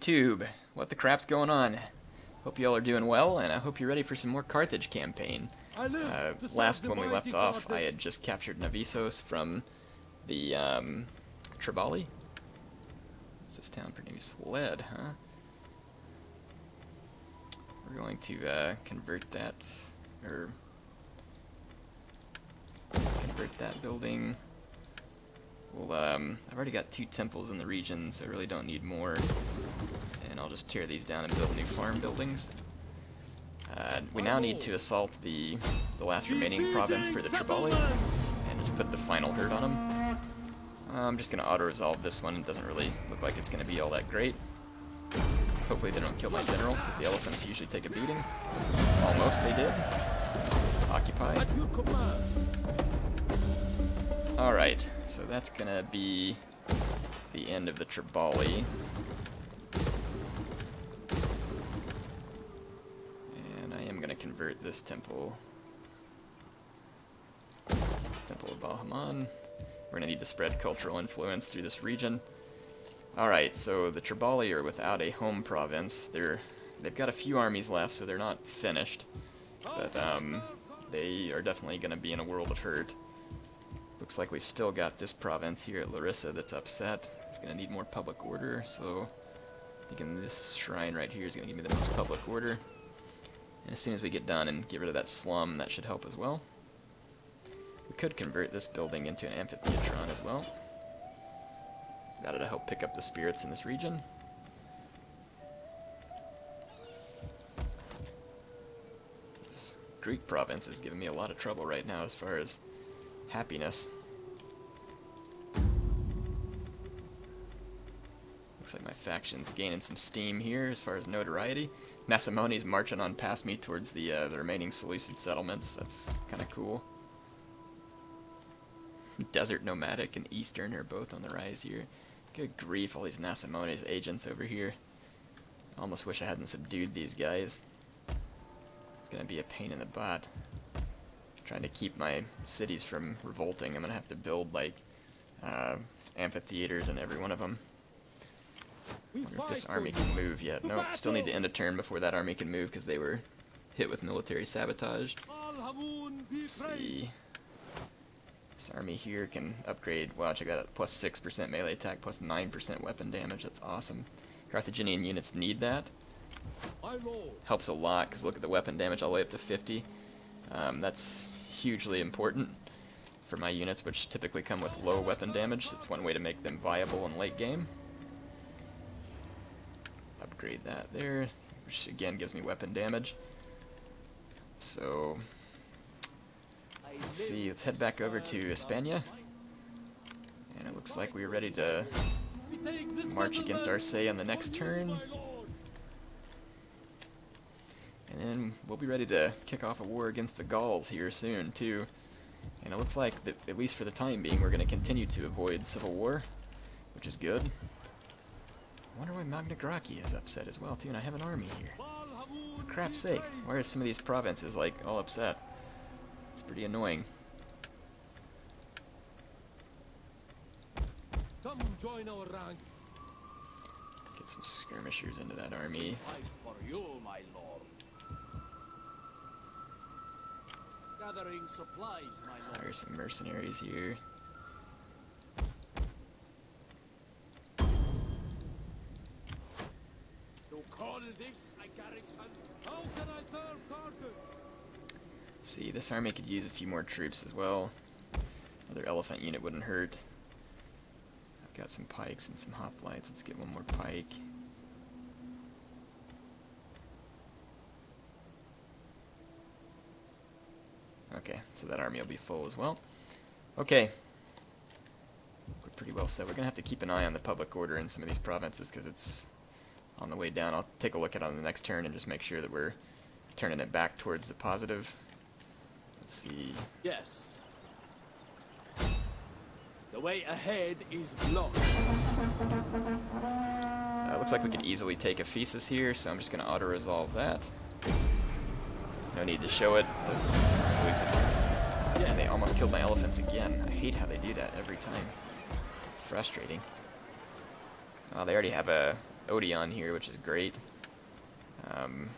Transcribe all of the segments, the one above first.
YouTube, what the crap's going on? Hope y'all are doing well, and I hope you're ready for some more Carthage campaign. Last when we left off, I had just captured Navisos from the Triballi. Does this town produce lead, huh? We're going to convert that building. Well, I've already got 2 temples in the region, so I really don't need more. And I'll just tear these down and build new farm buildings. We now need to assault the last remaining province for the Triballi, and just put the final hurt on them. I'm just going to auto-resolve this one. It doesn't really look like it's going to be all that great. Hopefully they don't kill my general, because the elephants usually take a beating. Almost they did. Occupy. Alright, so that's going to be the end of the Triballi. And I am going to convert this temple. Temple of Bahamon. We're going to need to spread cultural influence through this region. Alright, so the Triballi are without a home province. They've got a few armies left, so they're not finished. But they are definitely going to be in a world of hurt. Looks like we've still got this province here at Larissa that's upset. It's going to need more public order, so I think this shrine right here is going to give me the most public order. And as soon as we get done and get rid of that slum, that should help as well. We could convert this building into an amphitheatron as well. That'll help pick up the spirits in this region. This Greek province is giving me a lot of trouble right now as far as happiness. Looks like my faction's gaining some steam here as far as notoriety. Nasamoni's marching on past me towards the remaining Seleucid settlements. That's kind of cool. Desert Nomadic and Eastern are both on the rise here. Good grief, all these Nasamoni's agents over here. I almost wish I hadn't subdued these guys. It's gonna be a pain in the butt. Trying to keep my cities from revolting. I'm gonna have to build like amphitheaters in every one of them. I wonder if this army can move yet. Nope, still need to end a turn before that army can move because they were hit with military sabotage. Let's see. This army here can upgrade. Wow, check that out. Plus 6% melee attack, plus 9% weapon damage. That's awesome. Carthaginian units need that. Helps a lot because look at the weapon damage all the way up to 50. That's hugely important for my units, which typically come with low weapon damage. It's one way to make them viable in late game. Upgrade that there, which again gives me weapon damage. So let's see, let's head back over to Hispania. And it looks like we're ready to march against Arcea on the next turn. And then we'll be ready to kick off a war against the Gauls here soon, too. And it looks like, that, at least for the time being, we're going to continue to avoid civil war, which is good. I wonder why Magna Gracchi is upset as well, too, and I have an army here. For crap's sake, why are some of these provinces, like, all upset? It's pretty annoying. Come join our ranks. Get some skirmishers into that army. Fight for you, my lord. Gathering supplies, my lord. Hire some mercenaries here. You call this a garrison? How can I serve Carthage? See, this army could use a few more troops as well. Another elephant unit wouldn't hurt. I've got some pikes and some hoplites. Let's get one more pike. Okay, so that army will be full as well. Okay. We're pretty well set. We're going to have to keep an eye on the public order in some of these provinces because it's on the way down. I'll take a look at it on the next turn and just make sure that we're turning it back towards the positive. Let's see. Yes. The way ahead is blocked. Looks like we could easily take Ephesus here, so I'm just going to auto-resolve that. No need to show it, as Seleucids. And they almost killed my elephants again. I hate how they do that every time. It's frustrating. They already have a Odeon here, which is great. I'm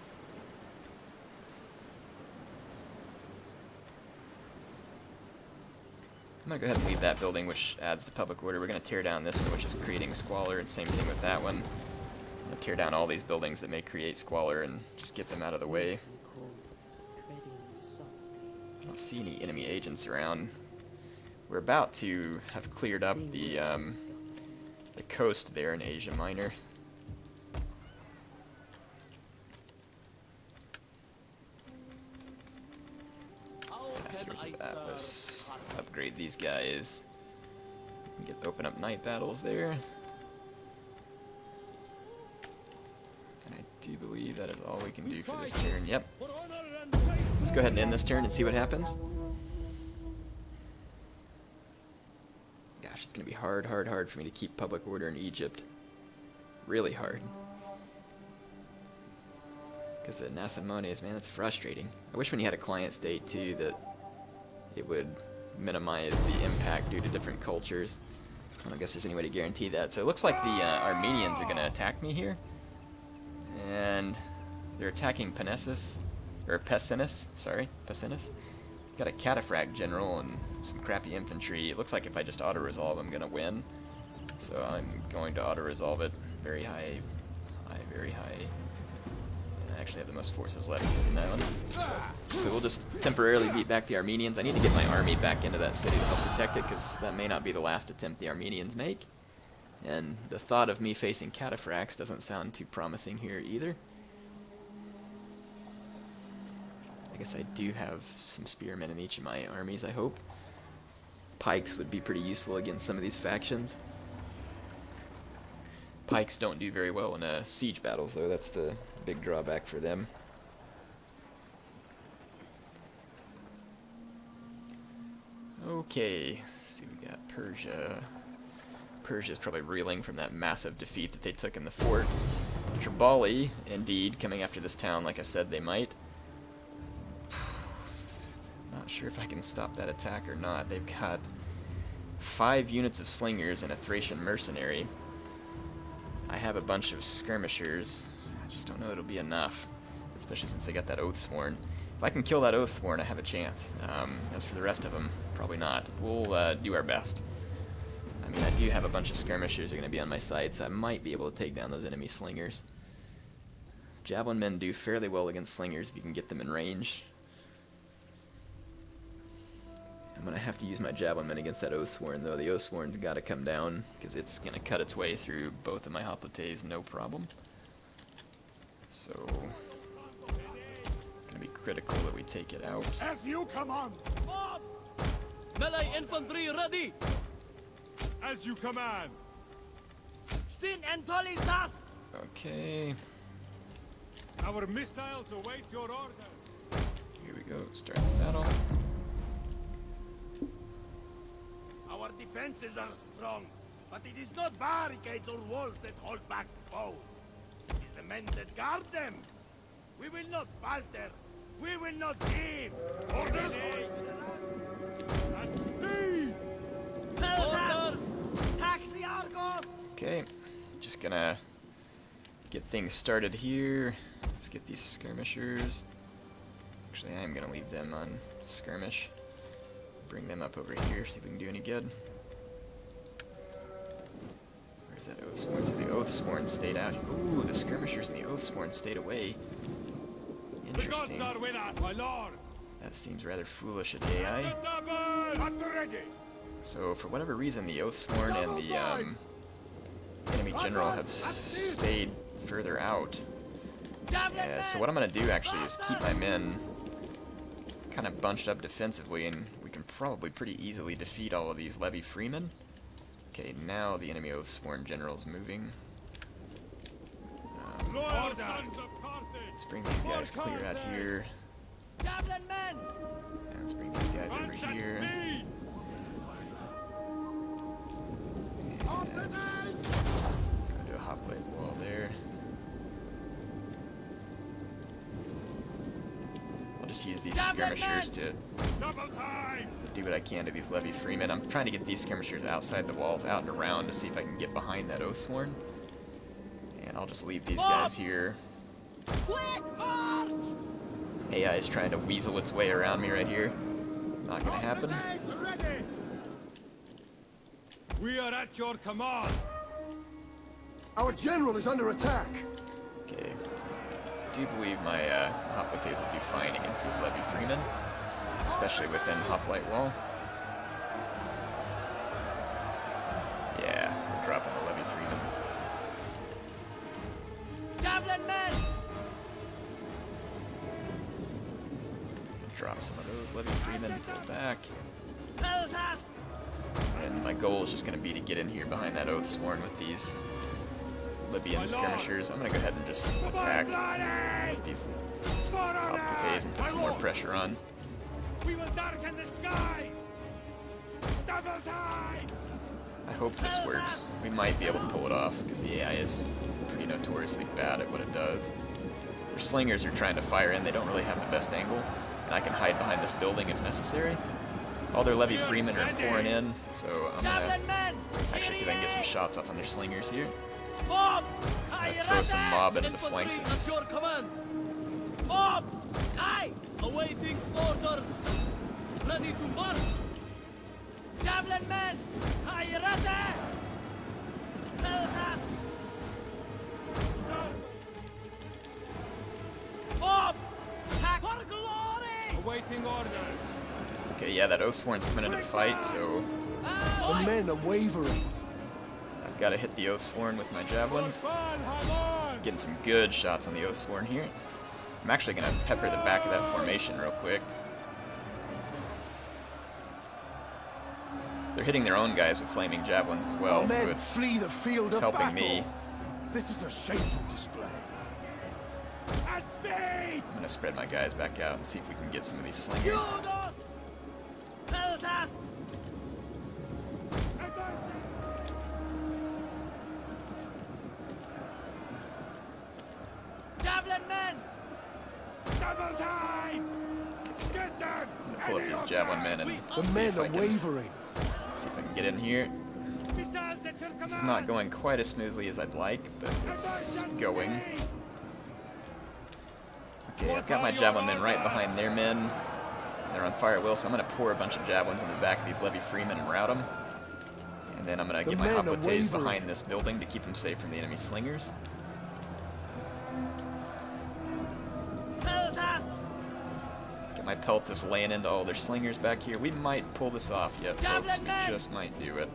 going to go ahead and leave that building, which adds to public order. We're going to tear down this one, which is creating squalor, and same thing with that one. I'm going to tear down all these buildings that may create squalor and just get them out of the way. I don't see any enemy agents around. We're about to have cleared up the coast there in Asia Minor. Masters of Atlas. Upgrade these guys. Open up night battles there. And I do believe that is all we can do for this turn. Yep. Let's go ahead and end this turn and see what happens. Gosh, it's going to be hard for me to keep public order in Egypt. Really hard. Because the Nasamones, man, that's frustrating. I wish when you had a client state, too, that it would minimize the impact due to different cultures. I don't guess there's any way to guarantee that. So it looks like the Armenians are going to attack me here. And they're attacking Penesis, or Pessinus, sorry, Pessinus. Got a Cataphract general and some crappy infantry. It looks like if I just auto-resolve, I'm going to win. So I'm going to auto-resolve it. Very high, very high. And I actually have the most forces left using that one. So we'll just temporarily beat back the Armenians. I need to get my army back into that city to help protect it, because that may not be the last attempt the Armenians make. And the thought of me facing Cataphracts doesn't sound too promising here either. I guess I do have some spearmen in each of my armies, I hope. Pikes would be pretty useful against some of these factions. Pikes don't do very well in siege battles, though. That's the big drawback for them. Okay, let's see, we got Persia. Persia's probably reeling from that massive defeat that they took in the fort. Triballi, indeed, coming after this town like I said they might. Not sure if I can stop that attack or not. They've got 5 units of slingers and a Thracian mercenary. I have a bunch of skirmishers. I just don't know it'll be enough, especially since they got that Oathsworn. If I can kill that Oathsworn, I have a chance. As for the rest of them, probably not. We'll do our best. I mean, I do have a bunch of skirmishers that are going to be on my side, so I might be able to take down those enemy slingers. Javelin men do fairly well against slingers if you can get them in range. I'm going to have to use my Javelin men against that Oathsworn, though. The Oathsworn's got to come down, because it's going to cut its way through both of my hoplites, no problem. So, it's going to be critical that we take it out. As you command! Melee infantry ready! As you command! Stin and Tolisas! Okay. Our missiles await your order. Here we go, start the battle. Our defenses are strong, but it is not barricades or walls that hold back foes. It is the men that guard them. We will not falter. We will not give. Orders! And speed! Orders! Taxi Argos! Okay, just gonna get things started here. Let's get these skirmishers. Actually, I am gonna leave them on skirmish. Bring them up over here, see if we can do any good. Where's that Oathsworn? So the Oathsworn stayed out. Ooh, the skirmishers and the Oathsworn stayed away. Interesting. The gods are with us, my lord. That seems rather foolish of the AI. So for whatever reason, the Oathsworn and the enemy general have stayed further out. Yeah, so what I'm going to do actually is keep my men kind of bunched up defensively, and we can probably pretty easily defeat all of these levy freemen. Okay, now the enemy Oathsworn general's moving. Let's bring these guys clear out here. And let's bring these guys over here. And go to a hoplite wall there. I'll just use these skirmishers to do what I can to these levy freemen. I'm trying to get these skirmishers outside the walls, out and around, to see if I can get behind that Oathsworn. And I'll just leave these guys here. Quick march! AI is trying to weasel its way around me right here. Not gonna happen. Ready. We are at your command. Our general is under attack. Okay. I do believe my hoplites will do fine against these levy freemen, especially within hoplite wall. Yeah, we're dropping the levy freemen. Javelin men! Drop some of those levy freemen, pull back. Peltas! And my goal is just going to be to get in here behind that oath sworn with these Libyan skirmishers. I'm going to go ahead and just attack with these hoplites and put some more pressure on. We will darken the skies! Double time! I hope this works. We might be able to pull it off, because the AI is pretty notoriously bad at what it does. Their slingers are trying to fire in. They don't really have the best angle, and I can hide behind this building if necessary. All their levy freemen are pouring in, so I'm going to actually see if I can get some shots off on their slingers here. I'm going to throw some mob into the flanks of this. Mob! Aye! Awaiting orders! Ready to march! Javelin men! Hayrata! Peltas! Sir! Mob! Attack for glory! Awaiting orders! Okay, yeah, that Oathsworn's coming into the fight, so The men are wavering. I've got to hit the Oathsworn with my javelins. Getting some good shots on the Oathsworn here. I'm actually going to pepper the back of that formation real quick. They're hitting their own guys with flaming javelins as well, Our so men it's flee the field of helping battle. me. This is a shameful display. At speed! I'm going to spread my guys back out and see if we can get some of these slingers. Judos! Peltas! Javelin men! Double time! Get them! I'm going to pull up these javelin men and The see men if, are I can, wavering. see if I can get in here. This is not going quite as smoothly as I'd like, but it's going. Okay, I've got my javelin men right behind their men. They're on fire at will, so I'm going to pour a bunch of javelins in the back of these levy freemen and rout them. And then I'm going to get my men are hoplites wavering. behind this building to keep them safe from the enemy slingers. Peltas! Get my peltas laying into all their slingers back here. We might pull this off yet, folks. We just might do it.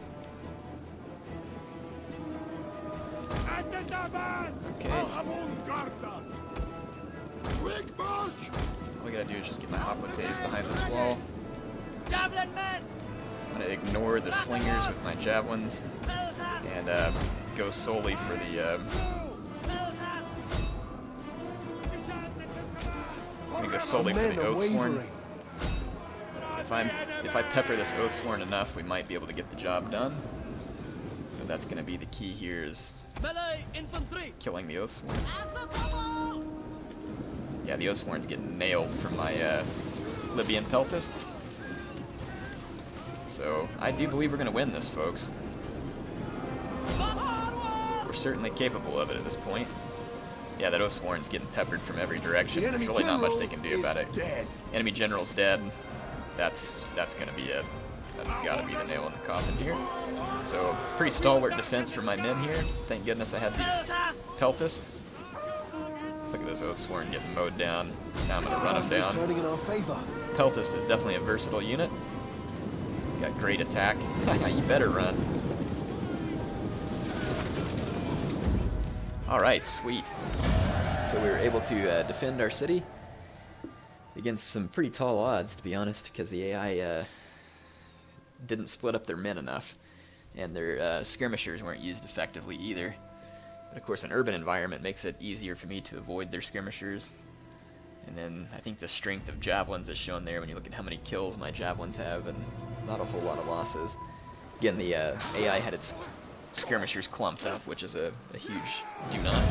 Okay. Quick march! All we gotta do is just get my hoplites behind this wall. Javelin men! I'm gonna ignore the slingers with my javelins and go solely for the. I'm gonna go solely for Men the are Oathsworn. wavering. If I pepper this Oathsworn enough, we might be able to get the job done. But that's gonna be the key here is Melee infantry! killing the Oathsworn. At the double! Yeah, the Oathsworn's getting nailed from my Libyan peltist. So I do believe we're gonna win this, folks. We're certainly capable of it at this point. Yeah, that Oathsworn's getting peppered from every direction. The There's enemy really not much general they can do about is it. dead. Enemy general's dead. That's gonna be it. That's gotta be the nail in the coffin here. So pretty stalwart defense for my men here. Thank goodness I had these peltists. Look at those Oathsworn getting mowed down. Now I'm gonna run them It's down. turning in our favor. Peltist is definitely a versatile unit. Got great attack. You better run. Alright, sweet. So we were able to defend our city against some pretty tall odds, to be honest, because the AI didn't split up their men enough, and their skirmishers weren't used effectively either. But of course an urban environment makes it easier for me to avoid their skirmishers. And then I think the strength of javelins is shown there when you look at how many kills my javelins have, and not a whole lot of losses. Again, the AI had its skirmishers clumped up, which is a huge do not.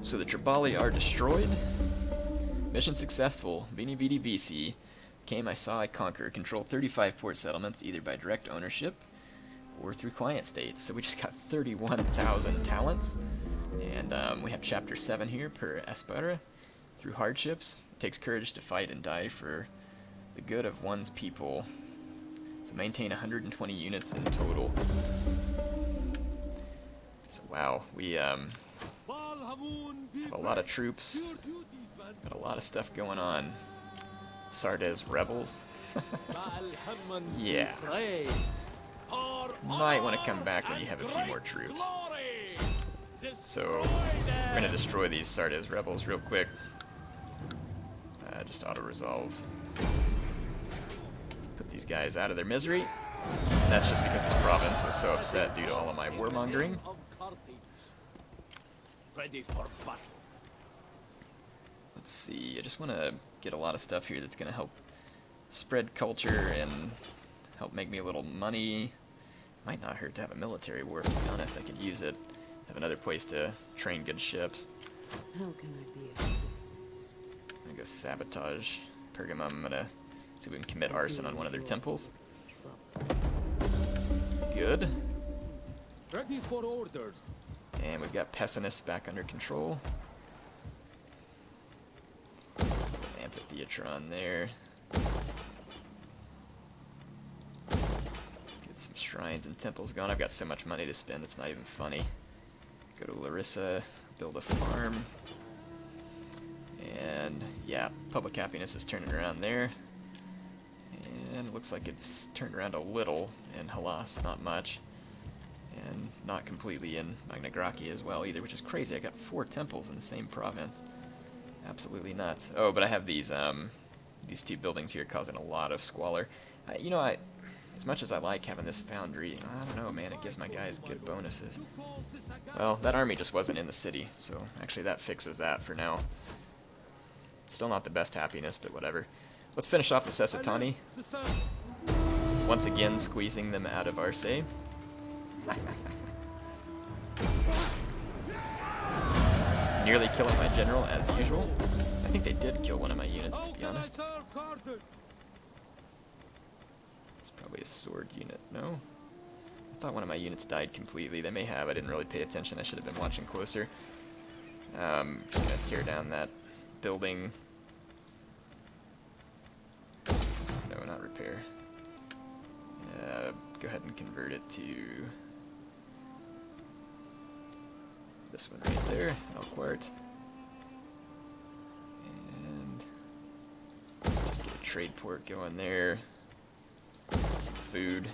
So the Triballi are destroyed. Mission successful. Vini Vidi Vici. Came, I saw, I conquer. Control 35 port settlements, either by direct ownership or through client states. So we just got 31,000 talents. And we have Chapter 7 here, per aspera. Through hardships, it takes courage to fight and die for the good of one's people. So maintain 120 units in total. So wow, we have a lot of troops, got a lot of stuff going on. Sardes rebels. Yeah. Might want to come back when you have a few more troops. So we're going to destroy these Sardes rebels real quick. Just auto-resolve. Put these guys out of their misery. And that's just because this province was so upset due to all of my warmongering. Ready for battle. Let's see, I just want to get a lot of stuff here that's going to help spread culture and help make me a little money. Might not hurt to have a military war, to be honest. I could use it. Have another place to train good ships. How can I be of assistance? I'm going to go sabotage Pergamum. I'm going to see if we can commit arson on one of their temples. Good. Ready for orders. And we've got Pessinists back under control. Amphitheater on there. Get some shrines and temples going. I've got so much money to spend, it's not even funny. Go to Larissa, build a farm. And yeah, public happiness is turning around there. And it looks like it's turned around a little in Hellas, not much. And not completely in Magna Graecia as well either, which is crazy. I got 4 temples in the same province. Absolutely nuts. Oh, but I have these 2 buildings here causing a lot of squalor. You know, as much as I like having this foundry, I don't know, man, it gives my guys good bonuses. Well, that army just wasn't in the city, so actually that fixes that for now. Still not the best happiness, but whatever. Let's finish off the Sessatani. Once again, squeezing them out of Arce. Nearly killing my general, as usual. I think they did kill one of my units, to be honest. It's probably a sword unit, no? I thought one of my units died completely. They may have, I didn't really pay attention, I should have been watching closer. Just gonna tear down that building. No, not repair. Go ahead and convert it to this one right there, Elquart. And just get a trade port going there. Get some food.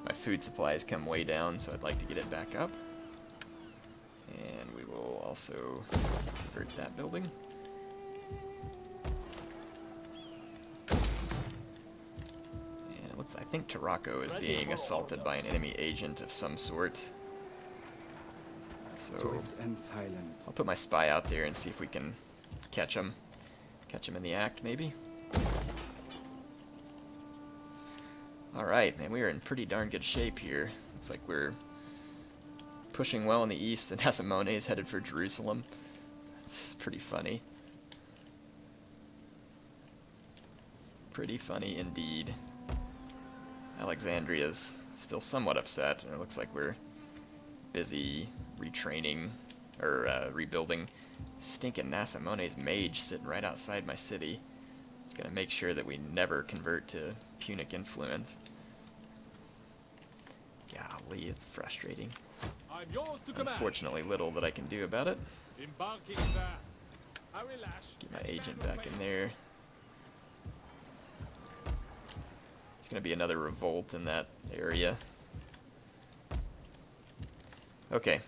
My food supplies come way down, so I'd like to get it back up. And we will also convert that building. And it looks, I think Tarraco is being assaulted by an enemy agent of some sort. So I'll put my spy out there and see if we can catch him. Catch him in the act, maybe. Alright, man, we are in pretty darn good shape here. Looks like we're pushing well in the east, and Asimone is headed for Jerusalem. That's pretty funny. Pretty funny indeed. Alexandria's still somewhat upset, and it looks like we're busy retraining, or rebuilding. Stinking Nasimone's mage sitting right outside my city. It's gonna make sure that we never convert to Punic influence. Golly, it's frustrating. I'm yours to command. Unfortunately, little that I can do about it. Embarking, sir. I will lash. Get my agent back in there. There's gonna be another revolt in that area. Okay.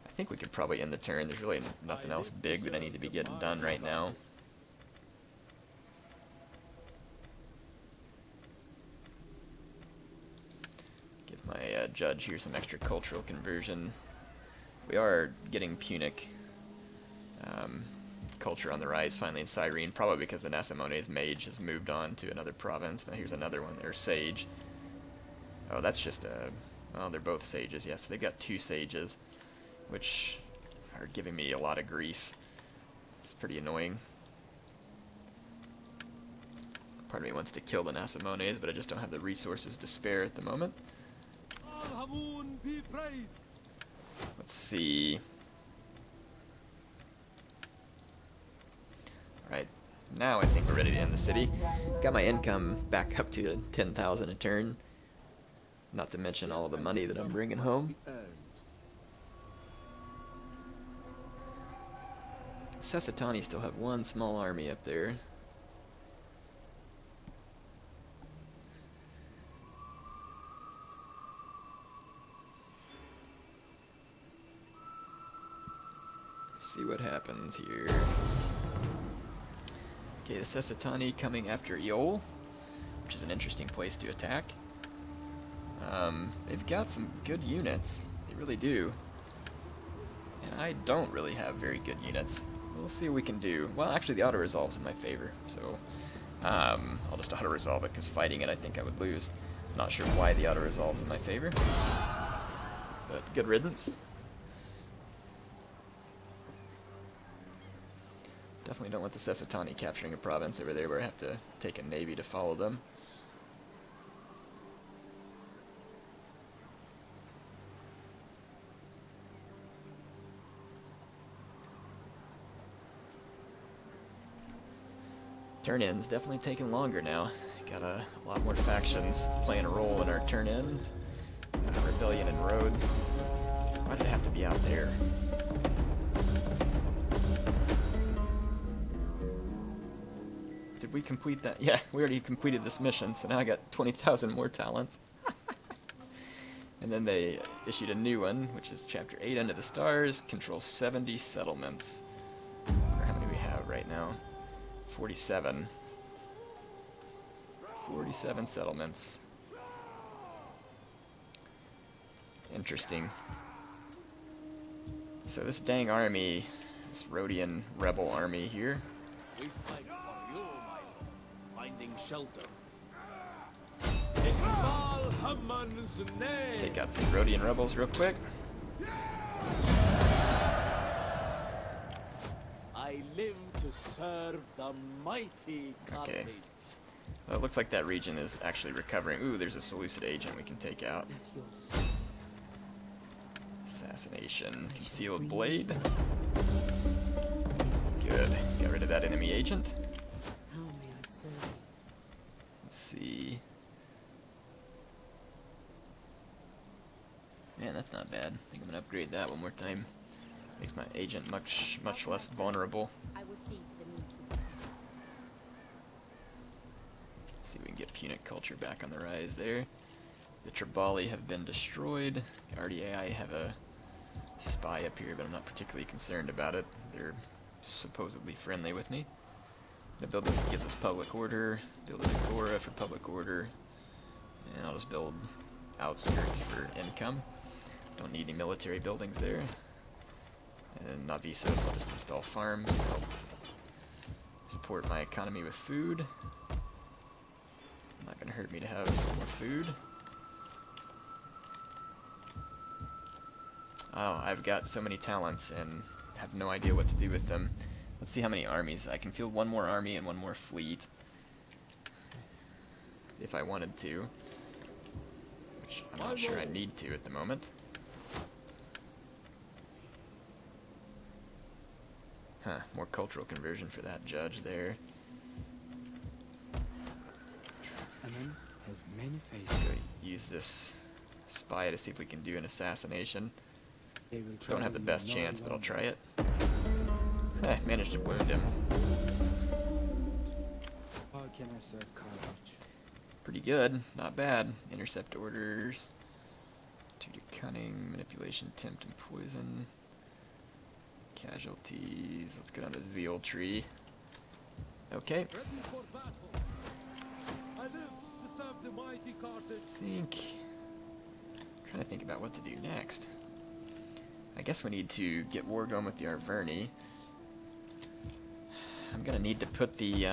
I think we could probably end the turn. There's really nothing else big that I need to be getting done right now. Give my judge here some extra cultural conversion. We are getting Punic culture on the rise finally in Cyrene, probably because the Nasimone's mage has moved on to another province. Now here's another one, or sage. Oh, that's just a... Well, they're both sages, yes. They've got 2 sages, which are giving me a lot of grief. It's pretty annoying. Part of me wants to kill the Nasimones, but I just don't have the resources to spare at the moment. be praised. Let's see. Alright, now I think we're ready to end the city. Got my income back up to 10,000 a turn. Not to mention all the money that I'm bringing home. Sasatani still have one small army up there. See what happens here. Okay, the Sasatani coming after Iol, which is an interesting place to attack. They've got some good units. They really do. And I don't really have very good units. We'll see what we can do. Well, actually, the auto-resolve's in my favor, so I'll just auto-resolve it, because fighting it I think I would lose. Not sure why the auto-resolve's in my favor, but good riddance. Definitely don't want the Sasatani capturing a province over there where I have to take a navy to follow them. Turn-ins definitely taking longer now. Got a lot more factions playing a role in our turn-ins. Rebellion in Rhodes. Why did it have to be out there? Did we complete that? Yeah, we already completed this mission, so now I got 20,000 more talents. And then they issued a new one, which is Chapter 8 Under the Stars, controls 70 settlements. Or how many we have right now? 47. 47 settlements. Interesting. So this dang army, this Rhodian rebel army here. We fight for you, my lord. Finding shelter. Take out the Rhodian rebels real quick. I live to serve the mighty Carthage. Okay. Well, it looks like that region is actually recovering. Ooh, there's a Seleucid agent we can take out. Assassination. Concealed blade. Good. Got rid of that enemy agent. How may I serve you? Let's see. Man, that's not bad. I think I'm gonna upgrade that one more time. Makes my agent much less vulnerable. I will see to the needs of the See if we can get Punic culture back on the rise there. The Triballi have been destroyed. The RDAI have a spy up here, but I'm not particularly concerned about it. They're supposedly friendly with me. I'm gonna build this that gives us public order, build an agora for public order, and I'll just build outskirts for income. Don't need any military buildings there. And Navisos, I'll just install farms to help support my economy with food. Not gonna hurt me to have more food. Oh, I've got so many talents and have no idea what to do with them. Let's see how many armies. I can field one more army and one more fleet. If I wanted to. Which I'm not sure I need to at the moment. Huh, more cultural conversion for that judge there. Has many Let's go use this spy to see if we can do an assassination. Don't have the best chance, but I'll try it. Managed to wound him. How can I serve Carthage? Pretty good, not bad. Intercept orders. 2 to cunning, manipulation, tempt, and poison. Casualties. Let's go down the zeal tree. Okay. Ready for battle. I live to serve the mighty Carthage. Trying to think about what to do next. I guess we need to get war going with the Arverni. I'm gonna need to put the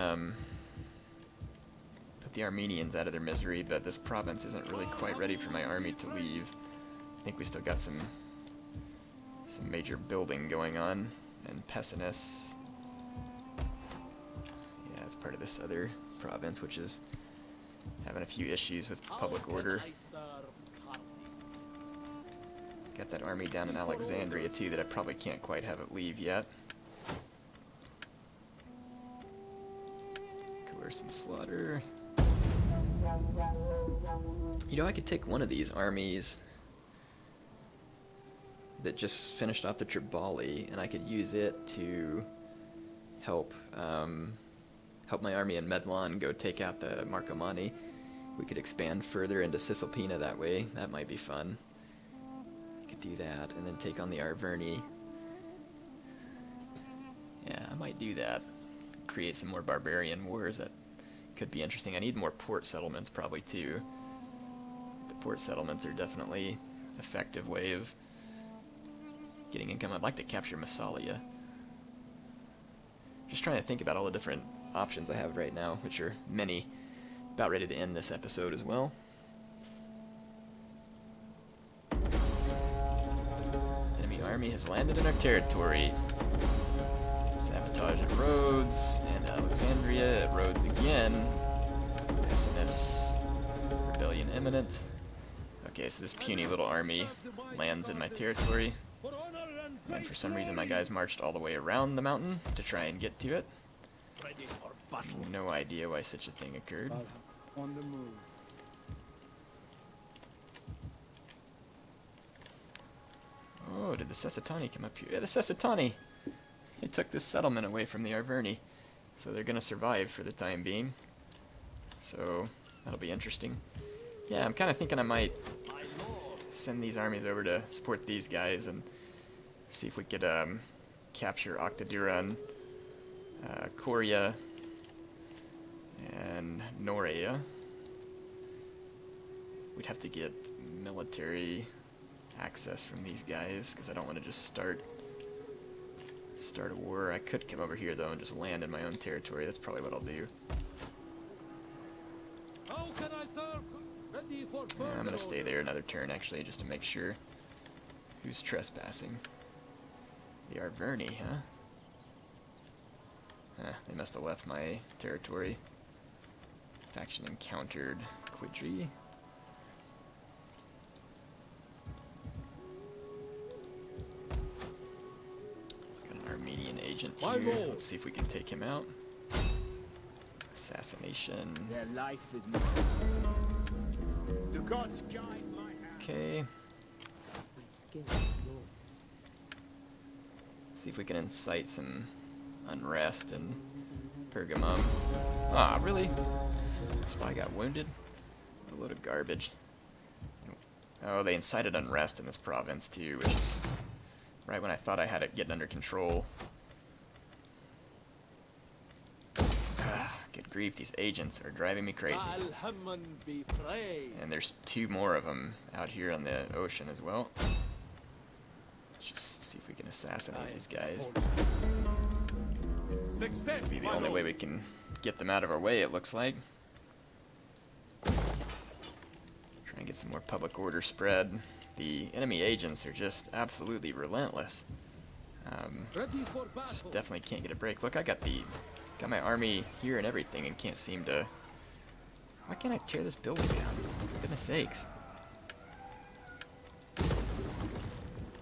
Armenians out of their misery, but this province isn't really quite ready for my army to leave. I think we still got some major building going on, and Pessinus. Yeah, it's part of this other province, which is having a few issues with public order. Got that army down in Alexandria too that I probably can't quite have it leave yet. Coerce and slaughter. You know, I could take one of these armies that just finished off the Triballi, and I could use it to help help my army in Medlon go take out the Marcomanni. We could expand further into Cisalpina that way. That might be fun. I could do that, and then take on the Arverni. Yeah, I might do that. Create some more barbarian wars. That could be interesting. I need more port settlements probably too. The port settlements are definitely an effective way of getting income. I'd like to capture Massalia. Just trying to think about all the different options I have right now, which are many. About ready to end this episode as well. Enemy army has landed in our territory. Sabotage at Rhodes, and Alexandria at Rhodes again. SNS, rebellion imminent. Okay, so this puny little army lands in my territory. And for some reason my guys marched all the way around the mountain to try and get to it. No idea why such a thing occurred. On the move. Oh, did the Sessatani come up here? Yeah, the Sessatani! They took this settlement away from the Arverni. So they're gonna survive for the time being. So, that'll be interesting. Yeah, I'm kinda thinking I might send these armies over to support these guys and see if we could capture Octaduran, Korea, and Norea. We'd have to get military access from these guys because I don't want to just start a war. I could come over here though and just land in my own territory. That's probably what I'll do. How can I serve? Ready for Yeah, I'm gonna stay there another turn actually just to make sure. Who's trespassing? The Arverni, huh? They must have left my territory. Faction encountered Quidri. Got an Armenian agent here. Let's see if we can take him out. Assassination. Their life is the gods guide my hand. Okay. My skill is yours. See if we can incite some unrest in Pergamum. Ah, really? Spy got wounded? What a load of garbage. Oh, they incited unrest in this province too, which is right when I thought I had it getting under control. Ah, good grief, these agents are driving me crazy. And there's 2 more of them out here on the ocean as well. Let's just see if we can assassinate these guys. Success. Be the only way we can get them out of our way, it looks like. Try and get some more public order spread. The enemy agents are just absolutely relentless. Just definitely can't get a break. Look, I got my army here and everything and can't seem to... Why can't I tear this building down? For goodness sakes.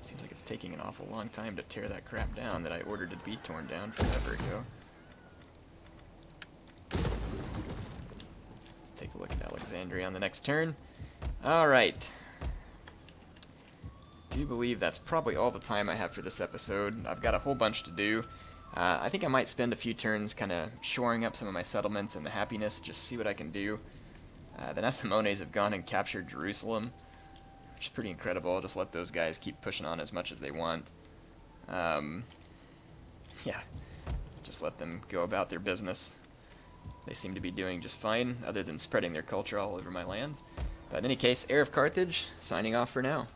Seems like it's taking an awful long time to tear that crap down that I ordered to be torn down forever ago. Let's take a look at Alexandria on the next turn. Alright. Do believe that's probably all the time I have for this episode. I've got a whole bunch to do. I think I might spend a few turns kind of shoring up some of my settlements and the happiness, just see what I can do. The Nesimones have gone and captured Jerusalem, which is pretty incredible. I'll just let those guys keep pushing on as much as they want. Yeah, just let them go about their business. They seem to be doing just fine, other than spreading their culture all over my lands. But in any case, HeirofCarthage, signing off for now.